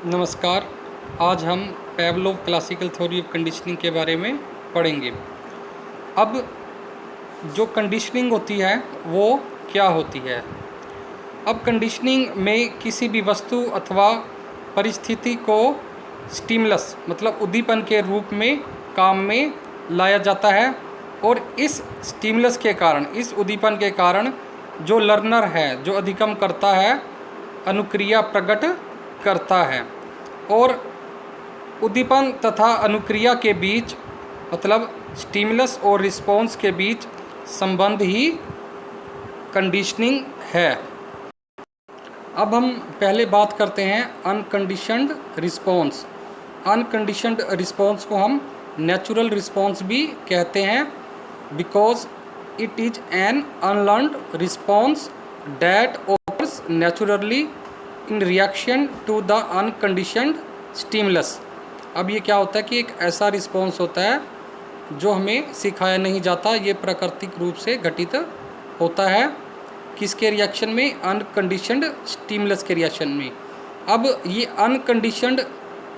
नमस्कार। आज हम पेवलोव क्लासिकल थ्योरी ऑफ कंडीशनिंग के बारे में पढ़ेंगे। अब जो कंडीशनिंग होती है वो क्या होती है। अब कंडीशनिंग में किसी भी वस्तु अथवा परिस्थिति को स्टिमुलस मतलब उद्दीपन के रूप में काम में लाया जाता है और इस स्टिमुलस के कारण, इस उद्दीपन के कारण जो लर्नर है, जो अधिगम करता है, अनुक्रिया प्रकट करता है। और उद्दीपन तथा अनुक्रिया के बीच मतलब स्टिमुलस और रिस्पॉन्स के बीच संबंध ही कंडीशनिंग है। अब हम पहले बात करते हैं अनकंडीशनड रिस्पॉन्स। अनकंडीशनड रिस्पॉन्स को हम नेचुरल रिस्पॉन्स भी कहते हैं, because it is an unlearned response that occurs naturally in reaction to the unconditioned stimulus. अब ये क्या होता है कि एक ऐसा रिस्पॉन्स होता है जो हमें सिखाया नहीं जाता, ये प्राकृतिक रूप से घटित होता है। किसके रिएक्शन में? अनकंडीशनड स्टिमुलस के रिएक्शन में। अब ये अनकंडीशनड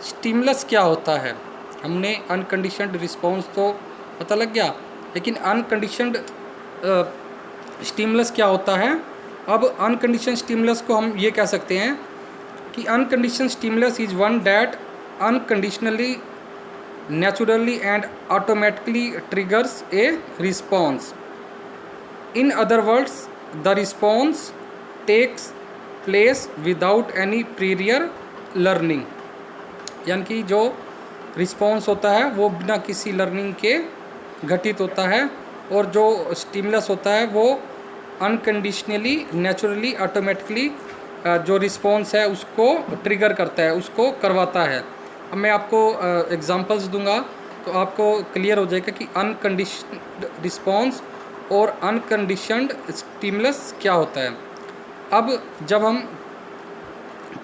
स्टिमुलस क्या होता है? हमने अनकंडीशनड रिस्पॉन्स तो पता लग गया, लेकिन अनकंडीशनड स्टिमुलस क्या होता है? अब अनकंडीशनड स्टिमुलस को हम ये कह सकते हैं कि unconditioned stimulus is one that unconditionally, naturally and automatically triggers a response. In other words, the response takes place without any prior learning. यानी कि जो रिस्पॉन्स होता है वो बिना किसी लर्निंग के घटित होता है, और जो स्टिमुलस होता है वो अनकंडीशनली, नेचुरली, ऑटोमेटिकली जो रिस्पॉन्स है उसको ट्रिगर करता है, उसको करवाता है। अब मैं आपको एग्जांपल्स दूंगा तो आपको क्लियर हो जाएगा कि अनकंडीशनड रिस्पॉन्स और अनकंडीशनड स्टिमुलस क्या होता है। अब जब हम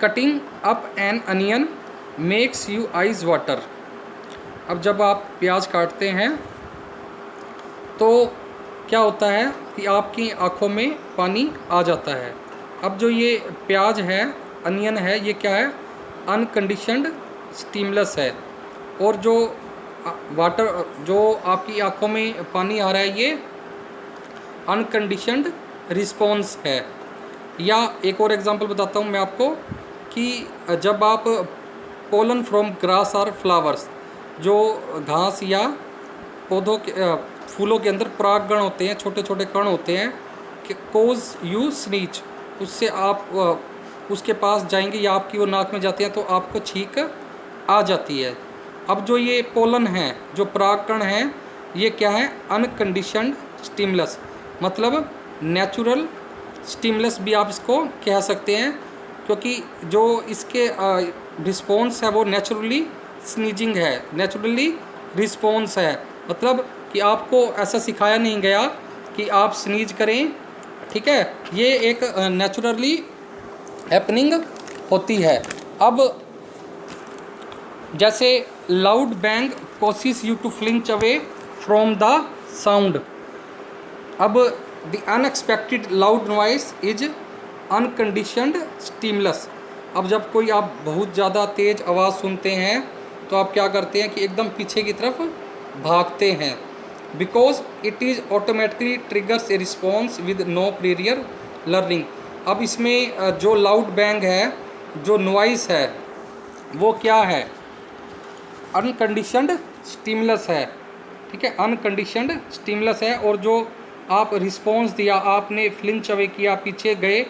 cutting up an onion makes you eyes water, अब जब आप प्याज काटते हैं तो क्या होता है कि आपकी आँखों में पानी आ जाता है। अब जो ये प्याज है, अनियन है, ये क्या है? अनकंडीशनड स्टिमुलस है, और जो वाटर, जो आपकी आंखों में पानी आ रहा है, ये अनकंडीशनड रिस्पॉन्स है। या एक और एग्जांपल बताता हूँ मैं आपको कि जब आप पोलन फ्रॉम ग्रास और फ्लावर्स, जो घास या पौधों के फूलों के अंदर परागकण होते हैं, छोटे छोटे कण होते हैं, कोज यू स्नीच, उससे आप उसके पास जाएंगे या आपकी वो नाक में जाती है तो आपको छींक आ जाती है। अब जो ये पोलन है, जो परागकण है, ये क्या है? अनकंडीशनड स्टिमुलस, मतलब नेचुरल स्टिमुलस भी आप इसको कह सकते हैं, क्योंकि जो इसके रिस्पॉन्स है वो नेचुरली स्नीजिंग है, नेचुरली रिस्पॉन्स है। मतलब कि आपको ऐसा सिखाया नहीं गया कि आप स्नीज करें, ठीक है? ये एक नेचुरली हैपनिंग होती है। अब जैसे loud bang causes you to flinch away from the sound. अब the unexpected loud noise is unconditioned stimulus. अब जब कोई आप बहुत ज़्यादा तेज़ आवाज़ सुनते हैं तो आप क्या करते हैं कि एकदम पीछे की तरफ भागते हैं, because it is automatically triggers a response with no prior learning. अब इसमें जो लाउड बैंग है, जो नॉइस है, वो क्या है? अनकंडीशनड स्टिमुलस है, ठीक है? अनकंडीशनड स्टिमुलस है, और जो आप रिस्पॉन्स दिया, आपने फ्लिंच अवे किया, पीछे गए,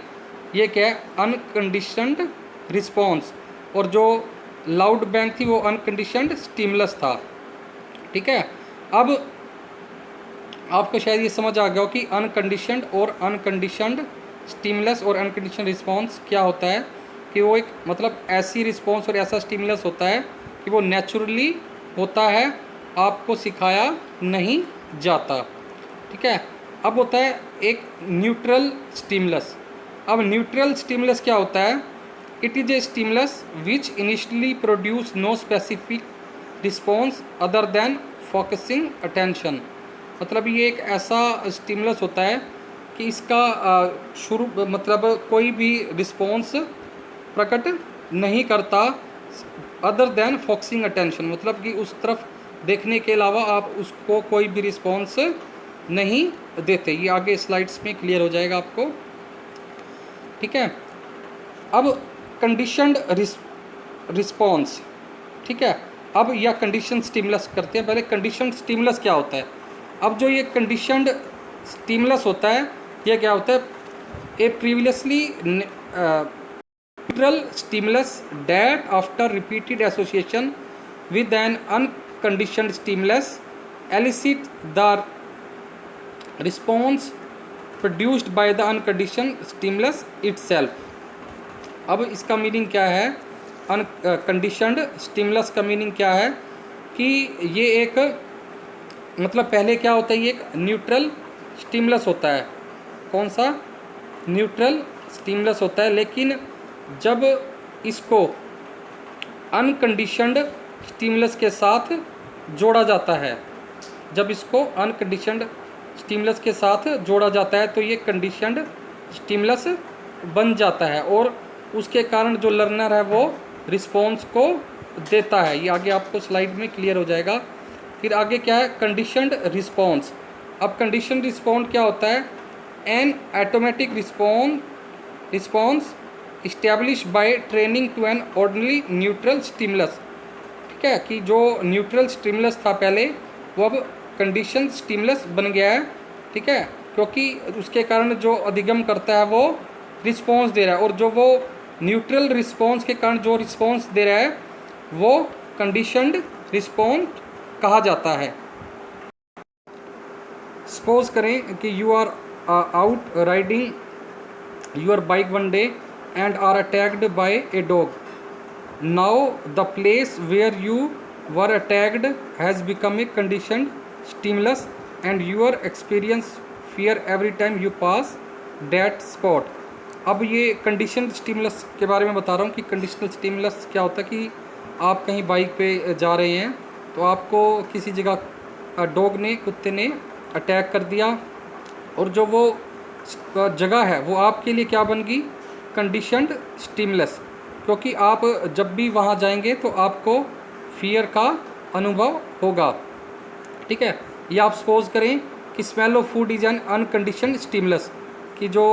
ये क्या है? Unconditioned response. और जो लाउड बैंग थी वो अनकंडीशनड स्टिमुलस था, ठीक है? अब आपको शायद ये समझ आ गया हो कि अनकंडीशनड और अनकंडीशनड स्टिमुलस और अनकंडीशनड रिस्पॉन्स क्या होता है। कि वो एक मतलब ऐसी रिस्पॉन्स और ऐसा स्टिमुलस होता है कि वो नेचुरली होता है, आपको सिखाया नहीं जाता, ठीक है? अब होता है एक न्यूट्रल स्टिमुलस। अब न्यूट्रल स्टिमुलस क्या होता है? It is a stimulus which initially produce no specific response other than focusing attention. मतलब ये एक ऐसा स्टिमुलस होता है कि इसका शुरू मतलब कोई भी रिस्पॉन्स प्रकट नहीं करता, अदर देन फोकसिंग अटेंशन, मतलब कि उस तरफ देखने के अलावा आप उसको कोई भी रिस्पॉन्स नहीं देते। ये आगे स्लाइड्स में क्लियर हो जाएगा आपको, ठीक है। अब कंडीशनड रिस्पॉन्स, ठीक है। अब या कंडीशन स्टिमुलस करते हैं। पहले कंडीशन स्टिमुलस क्या होता है। अब जो ये कंडीशनड स्टिमुलस होता है, ये क्या होता है, ए previously neutral stimulus that after repeated association with an unconditioned stimulus elicit the response produced by the unconditioned stimulus itself। अब इसका मीनिंग क्या है, अनकंडीशनड स्टिमुलस का मीनिंग क्या है कि ये एक, मतलब पहले क्या होता है, ये एक न्यूट्रल स्टिमुलस होता है। कौन सा, न्यूट्रल स्टिमुलस होता है। लेकिन जब इसको अनकंडीशनड स्टिमुलस के साथ जोड़ा जाता है, जब इसको अनकंडीशनड स्टिमुलस के साथ जोड़ा जाता है तो ये कंडीशनड स्टिमुलस बन जाता है और उसके कारण जो लर्नर है वो रिस्पॉन्स को देता है। ये आगे आपको स्लाइड में क्लियर हो जाएगा। फिर आगे क्या है, कंडीशनड रिस्पॉन्स। अब कंडीशनड रिस्पॉन्स क्या होता है, an automatic response establish by training to an ordinary neutral stimulus, ठीक है, कि जो न्यूट्रल स्टिमुलस था पहले वो अब कंडीशन स्टिमुलस बन गया है, ठीक है, क्योंकि उसके कारण जो अधिगम करता है वो रिस्पॉन्स दे रहा है और जो वो न्यूट्रल रिस्पॉन्स के कारण जो रिस्पॉन्स दे रहा है वो कंडीशनड रिस्पॉन्स कहा जाता है। सपोज करें कि you are out riding your bike one day and are attacked by a dog. Now the place where you were attacked has become a conditioned stimulus and you experience fear every time you pass that spot। अब ये conditioned stimulus के बारे में बता रहा हूँ कि conditional stimulus क्या होता है कि आप कहीं बाइक पे जा रहे हैं तो आपको किसी जगह डॉग ने, कुत्ते ने अटैक कर दिया और जो वो जगह है वो आपके लिए क्या बन गई, कंडीशनड स्टिमुलस, क्योंकि आप जब भी वहाँ जाएंगे तो आपको फियर का अनुभव होगा, ठीक है। या आप सपोज करें कि smell of food is an unconditioned stimulus, कि जो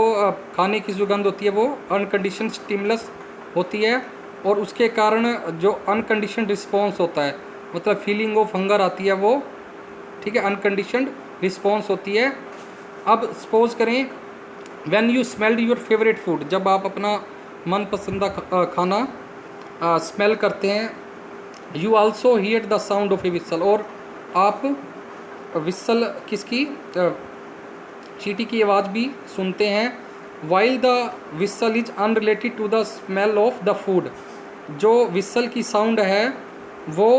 खाने की सुगंध होती है वो अनकंडीशनड स्टिमुलस होती है और उसके कारण जो अनकंडीशनड रिस्पॉन्स होता है, मतलब फीलिंग ऑफ हंगर आती है वो, ठीक है, अनकंडीशनड रिस्पॉन्स होती है। अब सपोज करें when you smelled your favourite food, जब आप अपना मनपसंदा खाना स्मेल करते हैं, you also here the sound of A whistle, और आप विसल किसकी, चींटी की आवाज़ भी सुनते हैं। While the whistle is unrelated to the smell of the food, जो विसल की साउंड है वो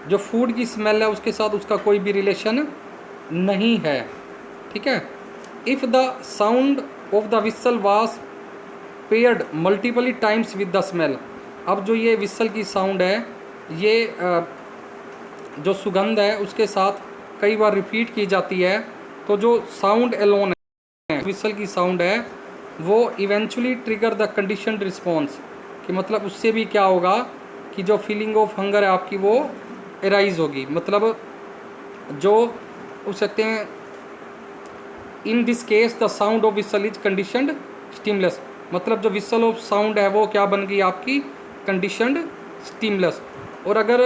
जो फूड की स्मेल है उसके साथ उसका कोई भी रिलेशन नहीं है, ठीक है। If the sound of the whistle was paired multiply times with the smell, अब जो ये विसल की साउंड है ये जो सुगंध है उसके साथ कई बार रिपीट की जाती है तो जो साउंड एलोन है, विसल की साउंड है, वो eventually trigger the conditioned response, कि मतलब उससे भी क्या होगा कि जो फीलिंग ऑफ हंगर है आपकी वो एराइज होगी। मतलब जो हो सकते हैं in this case the sound of whistle is conditioned stimulus, मतलब जो विसल ऑफ साउंड है वो क्या बन गई आपकी, कंडीशनड स्टिमुलस। और अगर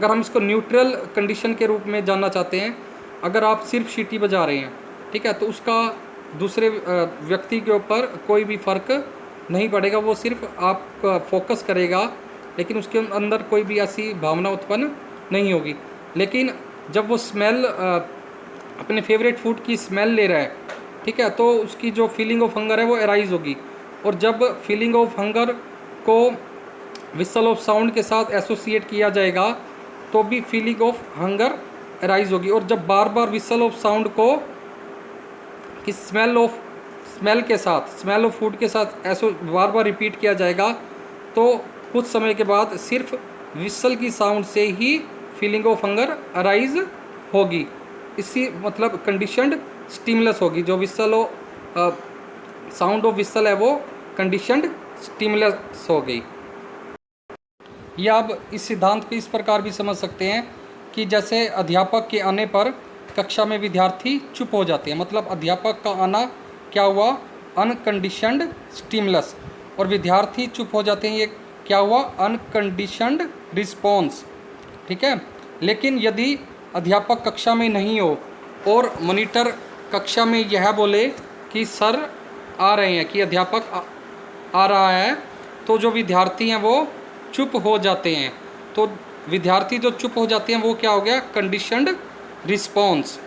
हम इसको न्यूट्रल कंडीशन के रूप में जानना चाहते हैं, अगर आप सिर्फ सीटी बजा रहे हैं, ठीक है, तो उसका दूसरे व्यक्ति के ऊपर कोई भी फ़र्क नहीं पड़ेगा, वो सिर्फ आप फोकस करेगा लेकिन उसके अंदर कोई भी ऐसी भावना उत्पन्न नहीं होगी। लेकिन जब वो स्मेल अपने फेवरेट फूड की स्मेल ले रहा है, ठीक है, तो उसकी जो फीलिंग ऑफ हंगर है वो एराइज होगी और जब फीलिंग ऑफ हंगर को विसल ऑफ साउंड के साथ एसोसिएट किया जाएगा तो भी फीलिंग ऑफ हंगर एराइज होगी। और जब बार बार विसल ऑफ साउंड को कि स्मेल के साथ, स्मेल ऑफ फूड के साथ ऐसो बार बार रिपीट किया जाएगा तो कुछ समय के बाद सिर्फ विसल की साउंड से ही फीलिंग ऑफ हंगर अराइज होगी। इसी मतलब कंडीशनड स्टिमुलस होगी, जो विसल साउंड ऑफ विसल है वो कंडीशनड स्टिमुलस हो गई। या अब इस सिद्धांत को इस प्रकार भी समझ सकते हैं कि जैसे अध्यापक के आने पर कक्षा में विद्यार्थी चुप हो जाते हैं, मतलब अध्यापक का आना क्या हुआ, अनकंडीशनड स्टिमुलस, और विद्यार्थी चुप हो जाते हैं, ये क्या हुआ, अनकंडीशनड रिस्पॉन्स। ठीक है। लेकिन यदि अध्यापक कक्षा में नहीं हो और मॉनिटर कक्षा में यह बोले कि सर आ रहे हैं, कि अध्यापक आ रहा है, तो जो विद्यार्थी हैं वो चुप हो जाते हैं। तो विद्यार्थी जो चुप हो जाते हैं वो क्या हो गया, कंडीशनड रिस्पॉन्स।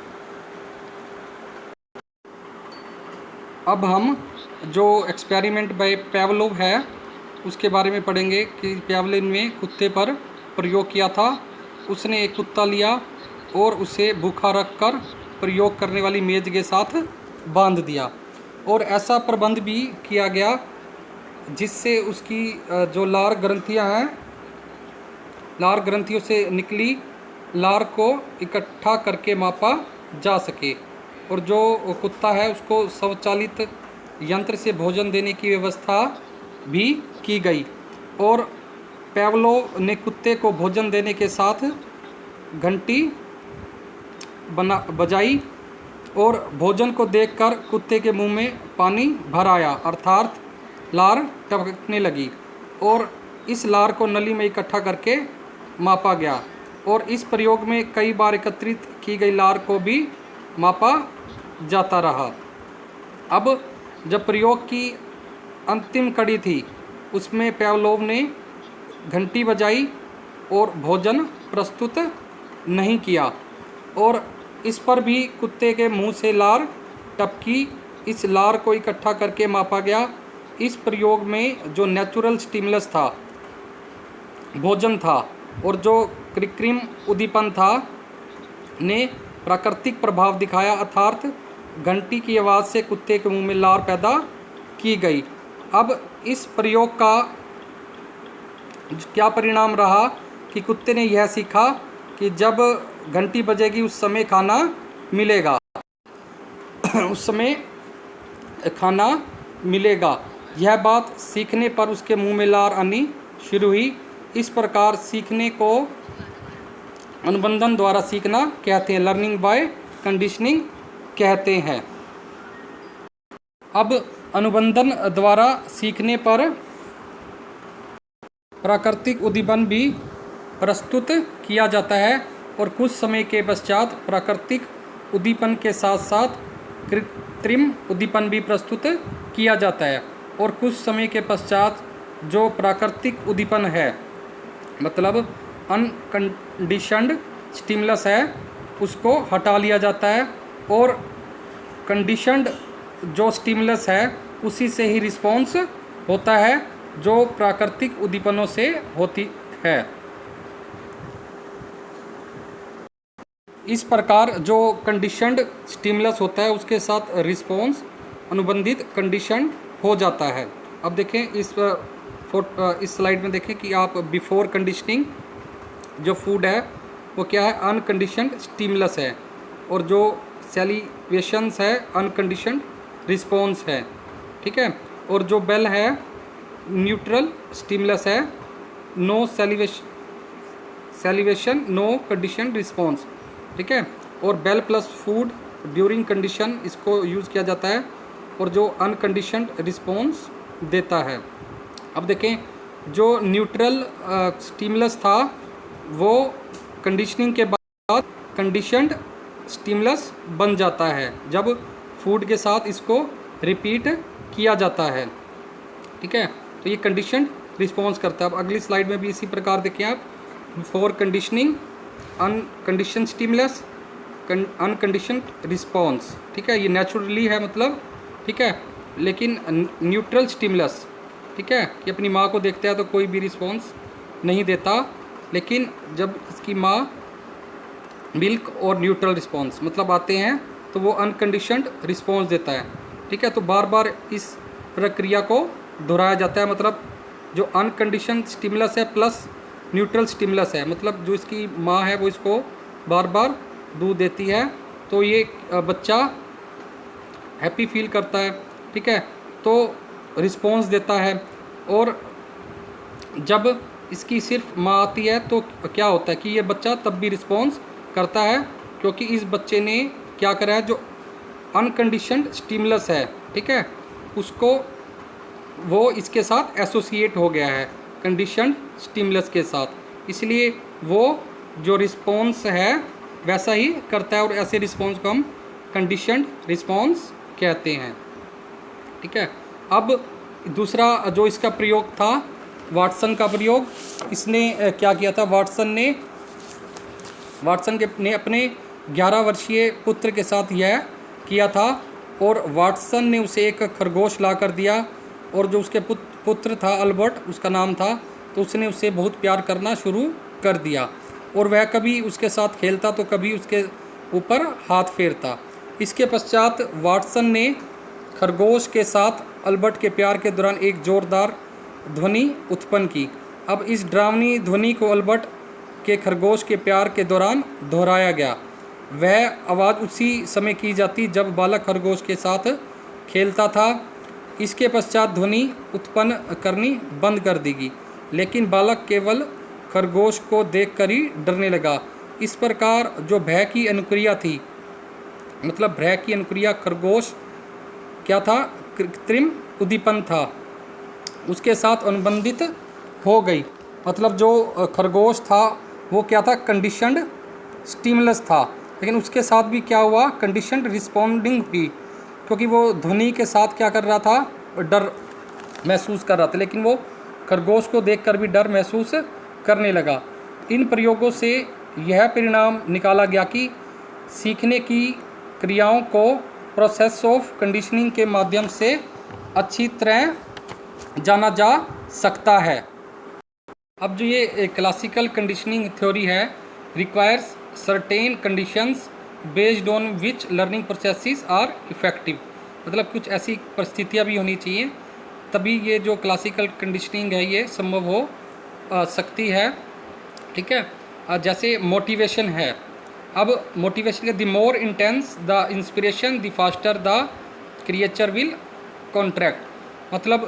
अब हम जो एक्सपेरिमेंट बाय पेवलोव है उसके बारे में पढ़ेंगे कि पेवलोव ने कुत्ते पर प्रयोग किया था। उसने एक कुत्ता लिया और उसे भूखा रखकर प्रयोग करने वाली मेज के साथ बांध दिया, और ऐसा प्रबंध भी किया गया जिससे उसकी जो लार ग्रंथियां हैं, लार ग्रंथियों से निकली लार को इकट्ठा करके मापा जा सके, और जो कुत्ता है उसको स्वचालित यंत्र से भोजन देने की व्यवस्था भी की गई। और पेवलोव ने कुत्ते को भोजन देने के साथ घंटी बजाई और भोजन को देखकर कुत्ते के मुंह में पानी भर आया, अर्थात लार टपकने लगी, और इस लार को नली में इकट्ठा करके मापा गया, और इस प्रयोग में कई बार एकत्रित की गई लार को भी मापा जाता रहा। अब जब प्रयोग की अंतिम कड़ी थी उसमें पेवलोव ने घंटी बजाई और भोजन प्रस्तुत नहीं किया, और इस पर भी कुत्ते के मुंह से लार टपकी। इस लार को इकट्ठा करके मापा गया। इस प्रयोग में जो नेचुरल स्टिमुलस था, भोजन था, और जो कृत्रिम उद्दीपन था ने प्राकृतिक प्रभाव दिखाया, अर्थात घंटी की आवाज़ से कुत्ते के मुंह में लार पैदा की गई। अब इस प्रयोग का क्या परिणाम रहा कि कुत्ते ने यह सीखा कि जब घंटी बजेगी उस समय खाना मिलेगा उस समय खाना मिलेगा। यह बात सीखने पर उसके मुंह में लार आनी शुरू हुई। इस प्रकार सीखने को अनुबंधन द्वारा सीखना कहते हैं, लर्निंग बाय कंडीशनिंग कहते हैं। अब अनुबंधन द्वारा सीखने पर प्राकृतिक उद्दीपन भी प्रस्तुत किया जाता है, और कुछ समय के पश्चात प्राकृतिक उद्दीपन के साथ साथ कृत्रिम उद्दीपन भी प्रस्तुत किया जाता है, और कुछ समय के पश्चात जो प्राकृतिक उद्दीपन है, मतलब अनकंडीशनड स्टिमुलस है, उसको हटा लिया जाता है, और कंडीशनड जो स्टिमुलस है उसी से ही रिस्पॉन्स होता है जो प्राकृतिक उद्दीपनों से होती है। इस प्रकार जो कंडीशनड स्टिमुलस होता है उसके साथ रिस्पॉन्स अनुबंधित कंडीशन हो जाता है। अब देखें इस स्लाइड में देखें कि आप बिफोर कंडीशनिंग जो फूड है वो क्या है, अनकंडीशनड स्टिमुलस है, और जो सैलिवेशंस है अनकंडीशनड रिस्पॉन्स है। ठीक है। और जो बेल है न्यूट्रल स्टिमुलस है, no salivation no conditioned response. ठीक है। और bell plus food during condition इसको यूज़ किया जाता है, और जो अनकंडीशनड रिस्पॉन्स देता है। अब देखें जो न्यूट्रल स्टिमुलस था वो कंडीशनिंग के बाद कंडीशनड स्टिमुलस बन जाता है जब फूड के साथ इसको रिपीट किया जाता है। ठीक है। तो ये कंडीशनड रिस्पॉन्स करता है। अब अगली स्लाइड में भी इसी प्रकार देखें आप, for conditioning unconditioned stimulus unconditioned response. ठीक है। ये नेचुरली है मतलब, ठीक है, लेकिन न्यूट्रल स्टिमुलस, ठीक है, कि अपनी माँ को देखता है तो कोई भी रिस्पॉन्स नहीं देता, लेकिन जब इसकी माँ मिल्क और न्यूट्रल रिस्पॉन्स मतलब आते हैं तो वो अनकंडीशनड रिस्पॉन्स देता है। ठीक है। तो बार बार इस प्रक्रिया को दोहराया जाता है, मतलब जो अनकंडीशन स्टिमुलस है प्लस न्यूट्रल स्टिमुलस है, मतलब जो इसकी माँ है वो इसको बार बार दूध देती है, तो ये बच्चा हैप्पी फील करता है। ठीक है। तो रिस्पॉन्स देता है, और जब इसकी सिर्फ माँ आती है तो क्या होता है कि ये बच्चा तब भी रिस्पॉन्स करता है, क्योंकि इस बच्चे ने क्या करा है, जो अनकंडीशनड स्टिमुलस है, ठीक है, उसको वो इसके साथ एसोसिएट हो गया है कंडीशनड स्टिमुलस के साथ, इसलिए वो जो रिस्पॉन्स है वैसा ही करता है, और ऐसे रिस्पॉन्स को हम कंडीशनड रिस्पॉन्स कहते हैं। ठीक है, अब दूसरा जो इसका प्रयोग था, वाटसन का प्रयोग, इसने क्या किया था, वाटसन ने अपने 11 वर्षीय पुत्र के साथ यह किया था, और वाटसन ने उसे एक खरगोश ला कर दिया, और जो उसके पुत्र था अल्बर्ट, उसका नाम था, तो उसने उससे बहुत प्यार करना शुरू कर दिया, और वह कभी उसके साथ खेलता तो कभी उसके ऊपर हाथ फेरता। इसके पश्चात वाटसन ने खरगोश के साथ अल्बर्ट के प्यार के दौरान एक जोरदार ध्वनि उत्पन्न की। अब इस डरावनी ध्वनि को अल्बर्ट के खरगोश के प्यार के दौरान दोहराया गया। वह आवाज़ उसी समय की जाती जब बालक खरगोश के साथ खेलता था। इसके पश्चात ध्वनि उत्पन्न करनी बंद कर देगी, लेकिन बालक केवल खरगोश को देखकर ही डरने लगा। इस प्रकार जो भय की अनुक्रिया थी, मतलब भय की अनुक्रिया खरगोश क्या था, कृत्रिम उद्दीपन था, उसके साथ अनुबंधित हो गई। मतलब जो खरगोश था वो क्या था, कंडीशनड स्टिमुलस था, लेकिन उसके साथ भी क्या हुआ, कंडीशनड रिस्पॉन्डिंग भी, क्योंकि वो ध्वनि के साथ क्या कर रहा था, डर महसूस कर रहा था, लेकिन वो खरगोश को देखकर भी डर महसूस करने लगा। इन प्रयोगों से यह परिणाम निकाला गया कि सीखने की क्रियाओं को प्रोसेस ऑफ कंडीशनिंग के माध्यम से अच्छी तरह जाना जा सकता है। अब जो ये क्लासिकल कंडीशनिंग थ्योरी है, requires certain conditions based on which learning processes are effective, मतलब कुछ ऐसी परिस्थितियाँ भी होनी चाहिए तभी ये जो क्लासिकल कंडीशनिंग है ये संभव हो सकती है। ठीक है, जैसे मोटिवेशन है। अब मोटिवेशन के the more intense the inspiration the faster the creature will contract, मतलब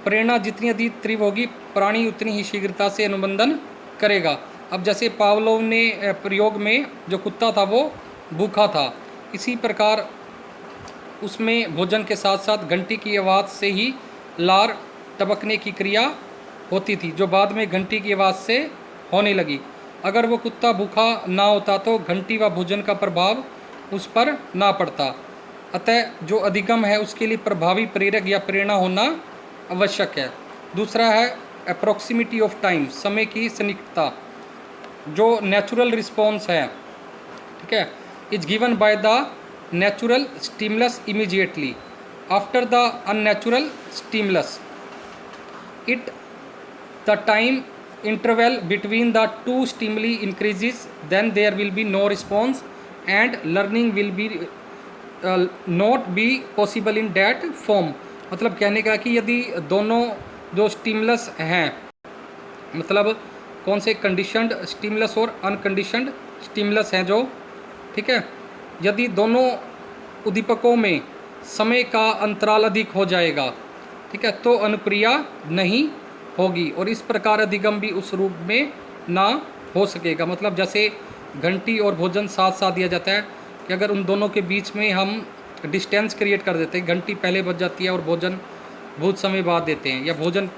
प्रेरणा जितनी अधिक तीव्र होगी प्राणी उतनी ही शीघ्रता से अनुबंधन करेगा। अब जैसे पावलोव ने प्रयोग में जो कुत्ता था वो भूखा था, इसी प्रकार उसमें भोजन के साथ साथ घंटी की आवाज़ से ही लार टपकने की क्रिया होती थी, जो बाद में घंटी की आवाज़ से होने लगी। अगर वो कुत्ता भूखा ना होता तो घंटी व भोजन का प्रभाव उस पर ना पड़ता। अतः जो अधिगम है उसके लिए प्रभावी प्रेरक या प्रेरणा होना आवश्यक है। दूसरा है अप्रॉक्सिमिटी ऑफ टाइम, समय की सन्निकटता। जो नेचुरल रिस्पॉन्स है, ठीक है, is given by the natural stimulus immediately after the unnatural stimulus. It the time interval between the two stimuli increases, then there will be no response and learning will be not be possible in that form। मतलब कहने का कि यदि दोनों जो stimulus हैं, मतलब कौन से कंडीशनड स्टिमुलस और अनकंडीशनड स्टिमुलस हैं जो, ठीक है, यदि दोनों उद्दीपकों में समय का अंतराल अधिक हो जाएगा, ठीक है, तो अनुक्रिया नहीं होगी और इस प्रकार अधिगम भी उस रूप में ना हो सकेगा। मतलब जैसे घंटी और भोजन साथ साथ दिया जाता है कि अगर उन दोनों के बीच में हम डिस्टेंस क्रिएट कर देते हैं, घंटी पहले बज जाती है और भोजन बहुत समय बाद देते हैं, या भोजन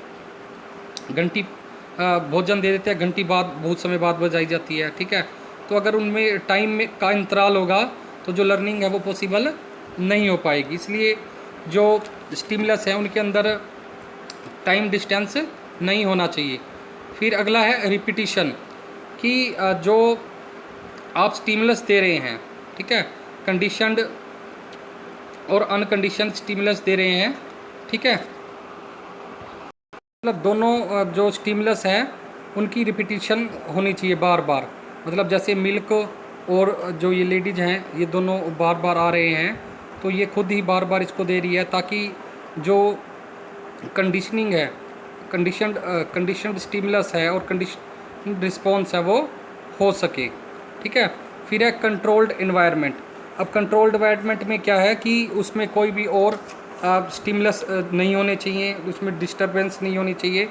दे देते हैं, घंटी बाद बहुत समय बाद बजाई जाती है, ठीक है, तो अगर उनमें टाइम में का अंतराल होगा तो जो लर्निंग है वो पॉसिबल नहीं हो पाएगी। इसलिए जो स्टिमुलस है उनके अंदर टाइम डिस्टेंस नहीं होना चाहिए। फिर अगला है रिपीटिशन, कि जो आप स्टिमुलस दे रहे हैं, ठीक है, कंडीशनड और अनकंडीशनड स्टिमुलस दे रहे हैं, ठीक है, मतलब दोनों जो स्टिमुलस हैं उनकी रिपीटिशन होनी चाहिए बार बार। मतलब जैसे मिल्क और जो ये लेडीज हैं ये दोनों बार बार आ रहे हैं, तो ये खुद ही बार बार इसको दे रही है ताकि जो कंडीशनिंग है, कंडीशनड स्टिमुलस है और कंडीशनड रिस्पॉन्स है वो हो सके। ठीक है, फिर है कंट्रोल्ड एनवायरनमेंट। अब कंट्रोल्ड एनवायरनमेंट में क्या है कि उसमें कोई भी और स्टिमुलस नहीं होने चाहिए, उसमें डिस्टरबेंस नहीं होनी चाहिए,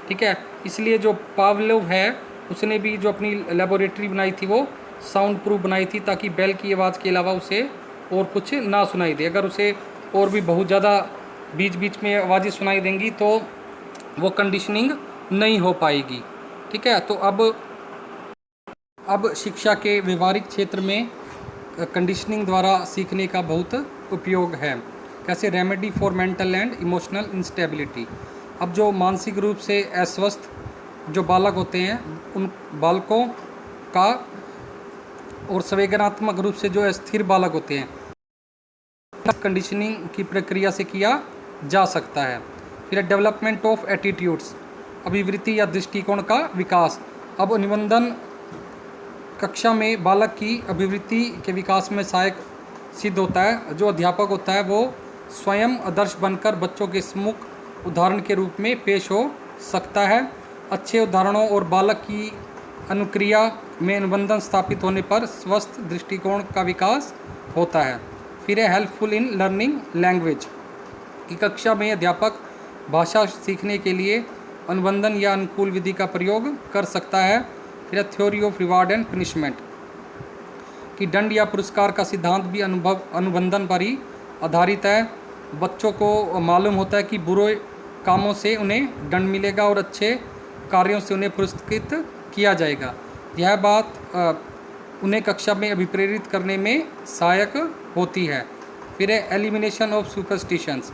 ठीक है। इसलिए जो पावलोव है उसने भी जो अपनी लेबोरेटरी बनाई थी वो साउंड प्रूफ बनाई थी, ताकि बेल की आवाज़ के अलावा उसे और कुछ ना सुनाई दे। अगर उसे और भी बहुत ज़्यादा बीच बीच में आवाज़ें सुनाई देंगी तो वो कंडीशनिंग नहीं हो पाएगी। ठीक है। तो अब शिक्षा के व्यवहारिक क्षेत्र में कंडीशनिंग द्वारा सीखने का बहुत उपयोग है। कैसे? Remedy for mental and emotional instability. अब जो मानसिक रूप से अस्वस्थ जो बालक होते हैं उन बालकों का, और संवेदनात्मक रूप से जो अस्थिर बालक होते हैं, कंडीशनिंग की प्रक्रिया से किया जा सकता है। फिर डेवलपमेंट ऑफ एटीट्यूड्स, अभिवृत्ति या दृष्टिकोण का विकास। अब निबंधन कक्षा में बालक की अभिवृत्ति के विकास में सहायक सिद्ध होता है। जो अध्यापक होता है वो स्वयं आदर्श बनकर बच्चों के सम्मुख उदाहरण के रूप में पेश हो सकता है। अच्छे उदाहरणों और बालक की अनुक्रिया में अनुबंधन स्थापित होने पर स्वस्थ दृष्टिकोण का विकास होता है। फिर है हेल्पफुल इन लर्निंग लैंग्वेज, की कक्षा में अध्यापक भाषा सीखने के लिए अनुबंधन या अनुकूल विधि का प्रयोग कर सकता है। फिर theory of reward and punishment, कि दंड या पुरस्कार का सिद्धांत भी अनुबंधन पर ही आधारित है। बच्चों को मालूम होता है कि बुरे कामों से उन्हें दंड मिलेगा और अच्छे कार्यों से उन्हें पुरस्कृत किया जाएगा। यह बात उन्हें कक्षा में अभिप्रेरित करने में सहायक होती है। फिर है एलिमिनेशन ऑफ सुपरस्टिशंस,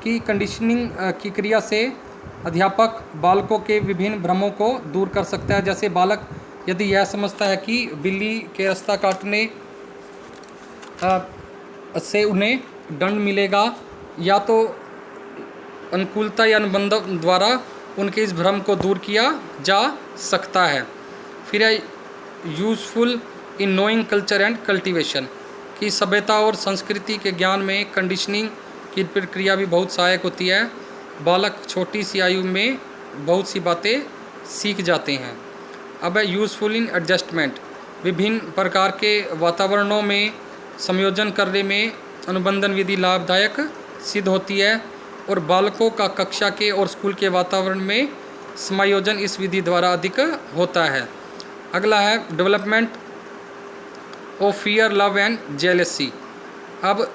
की कंडीशनिंग की क्रिया से अध्यापक बालकों के विभिन्न भ्रमों को दूर कर सकता है। जैसे बालक यदि यह समझता है कि बिल्ली के रास्ता काटने से उन्हें दंड मिलेगा, या तो अनुकूलता या अनुबंधन द्वारा उनके इस भ्रम को दूर किया जा सकता है। फिर है useful in knowing culture and cultivation, की सभ्यता और संस्कृति के ज्ञान में कंडीशनिंग की प्रक्रिया भी बहुत सहायक होती है। बालक छोटी सी आयु में बहुत सी बातें सीख जाते हैं। अब है यूजफुल इन एडजस्टमेंट, विभिन्न प्रकार के वातावरणों में संयोजन करने में अनुबंधन विधि लाभदायक सिद्ध होती है, और बालकों का कक्षा के और स्कूल के वातावरण में समायोजन इस विधि द्वारा अधिक होता है। अगला है development of fear love and jealousy. अब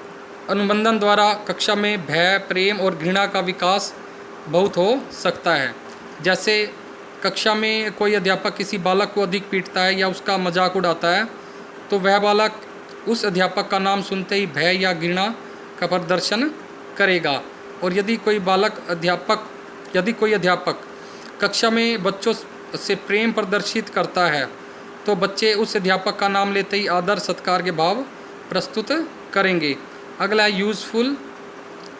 अनुबंधन द्वारा कक्षा में भय, प्रेम और घृणा का विकास बहुत हो सकता है। जैसे कक्षा में कोई अध्यापक किसी बालक को अधिक पीटता है या उसका मजाक उड़ाता है, तो वह बालक उस अध्यापक का नाम सुनते ही भय या घृणा का प्रदर्शन करेगा। और यदि कोई अध्यापक कक्षा में बच्चों से प्रेम प्रदर्शित करता है, तो बच्चे उस अध्यापक का नाम लेते ही आदर सत्कार के भाव प्रस्तुत करेंगे। अगला है useful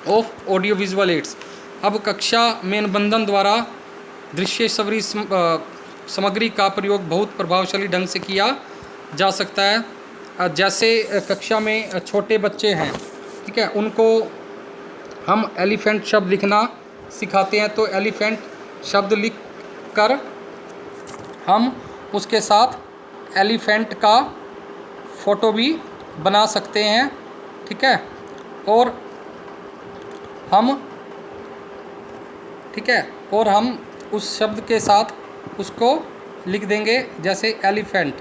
of audio visual aids. अब कक्षा में अनुबंधन द्वारा दृश्य श्रवणी सामग्री का प्रयोग बहुत प्रभावशाली ढंग से किया जा सकता है। जैसे कक्षा में छोटे बच्चे हैं, ठीक है, उनको हम एलिफेंट शब्द लिखना सिखाते हैं, तो एलिफेंट शब्द लिख कर हम उसके साथ एलिफेंट का फ़ोटो भी बना सकते हैं। ठीक है, और हम उस शब्द के साथ उसको लिख देंगे, जैसे एलिफेंट।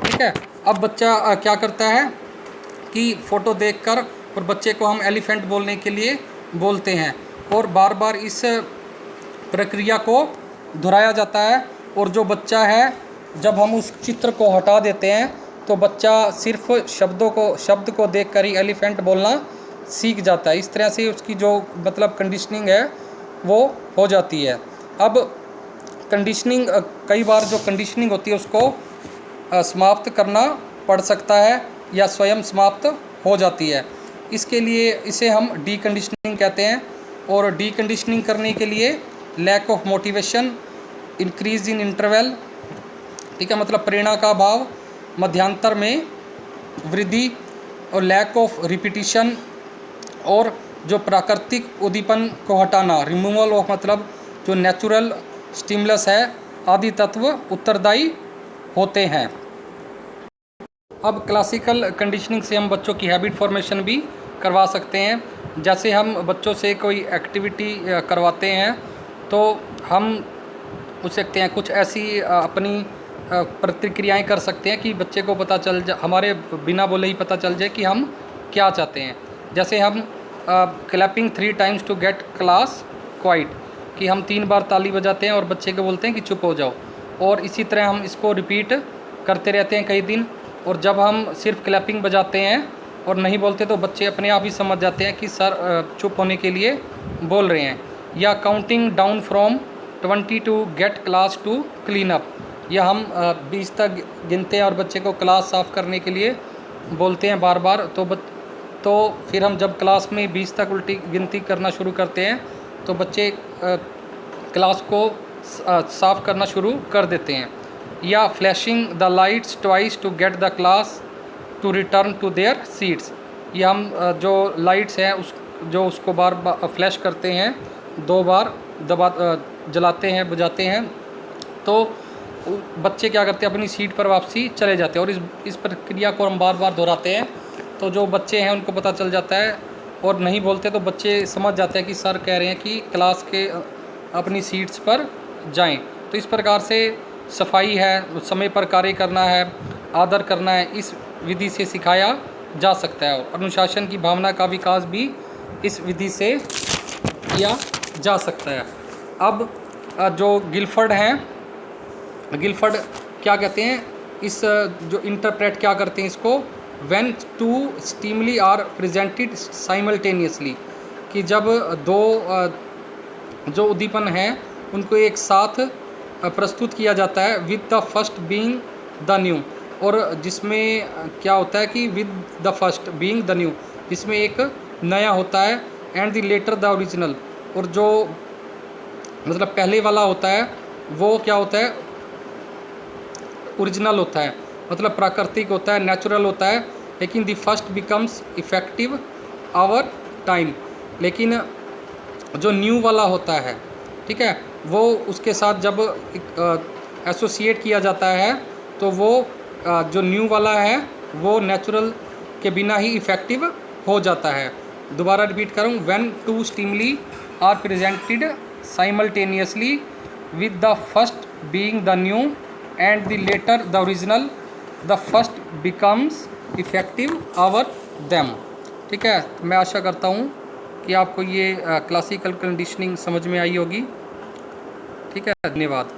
ठीक है, अब बच्चा क्या करता है कि फ़ोटो देखकर और बच्चे को हम एलिफेंट बोलने के लिए बोलते हैं, और बार बार इस प्रक्रिया को दोहराया जाता है। और जो बच्चा है, जब हम उस चित्र को हटा देते हैं तो बच्चा सिर्फ शब्द को देखकर ही एलिफेंट बोलना सीख जाता है। इस तरह से उसकी जो कंडीशनिंग है वो हो जाती है। अब कंडीशनिंग, कई बार जो कंडीशनिंग होती है उसको समाप्त करना पड़ सकता है या स्वयं समाप्त हो जाती है। इसके लिए इसे हम डीकंडीशनिंग कहते हैं। और डीकंडीशनिंग करने के लिए lack of motivation, increase in interval, ठीक है, प्रेरणा का अभाव, मध्यांतर में वृद्धि, और लैक ऑफ रिपीटिशन, और जो प्राकृतिक उद्दीपन को हटाना, रिमूवल ऑफ जो नेचुरल स्टिमुलस है, आदि तत्व उत्तरदायी होते हैं। अब क्लासिकल कंडीशनिंग से हम बच्चों की हैबिट फॉर्मेशन भी करवा सकते हैं। जैसे हम बच्चों से कोई एक्टिविटी करवाते हैं तो हम पूछ सकते हैं कुछ ऐसी अपनी प्रतिक्रियाएं कर सकते हैं कि बच्चे को पता चल जा, हमारे बिना बोले ही पता चल जाए कि हम क्या चाहते हैं। जैसे हम clapping 3 times to get class quiet, कि हम 3 बार ताली बजाते हैं और बच्चे को बोलते हैं कि चुप हो जाओ, और इसी तरह हम इसको रिपीट करते रहते हैं कई दिन। और जब हम सिर्फ क्लैपिंग बजाते हैं और नहीं बोलते तो बच्चे अपने आप ही समझ जाते हैं कि सर चुप होने के लिए बोल रहे हैं। या counting down from 20 to get class to clean up, या हम 20 तक गिनते हैं और बच्चे को क्लास साफ़ करने के लिए बोलते हैं बार बार। तो फिर हम जब क्लास में 20 तक उल्टी गिनती करना शुरू करते हैं तो बच्चे क्लास को साफ़ करना शुरू कर देते हैं। या flashing the lights twice to get the class to return to their seats, ये हम जो लाइट्स हैं उसको बार बार फ्लैश करते हैं, 2 बार जलाते हैं बुझाते हैं, तो बच्चे क्या करते हैं अपनी सीट पर वापसी चले जाते हैं। और इस प्रक्रिया को हम बार बार दोहराते हैं तो जो बच्चे हैं उनको पता चल जाता है, और नहीं बोलते तो बच्चे समझ जाते हैं कि सर कह रहे हैं कि क्लास के अपनी सीट्स पर जाएं। तो इस प्रकार से सफाई है, समय पर कार्य करना है, आदर करना है, इस विधि से सिखाया जा सकता है। और अनुशासन की भावना का विकास भी इस विधि से किया जा सकता है। अब जो गिलफर्ड हैं, गिलफर्ड क्या कहते हैं, इस जो इंटरप्रेट क्या करते हैं इसको, when two stimuli are presented simultaneously, कि जब 2 जो उद्दीपन हैं उनको एक साथ प्रस्तुत किया जाता है, with the first being the new, और जिसमें क्या होता है कि with the first being the new, जिसमें एक नया होता है, and the latter the original, और जो मतलब पहले वाला होता है वो क्या होता है, ओरिजिनल होता है, मतलब प्राकृतिक होता है, नेचुरल होता है। लेकिन the first becomes effective over time, लेकिन जो न्यू वाला होता है, ठीक है, वो उसके साथ जब एसोसिएट किया जाता है तो वो जो न्यू वाला है वो नेचुरल के बिना ही इफ़ेक्टिव हो जाता है। दोबारा रिपीट करूँ, when 2 stimuli are presented simultaneously with the first being the new and the latter the original, the first becomes effective over them. ठीक है, मैं आशा करता हूँ कि आपको ये क्लासिकल कंडीशनिंग समझ में आई होगी। ठीक है, धन्यवाद।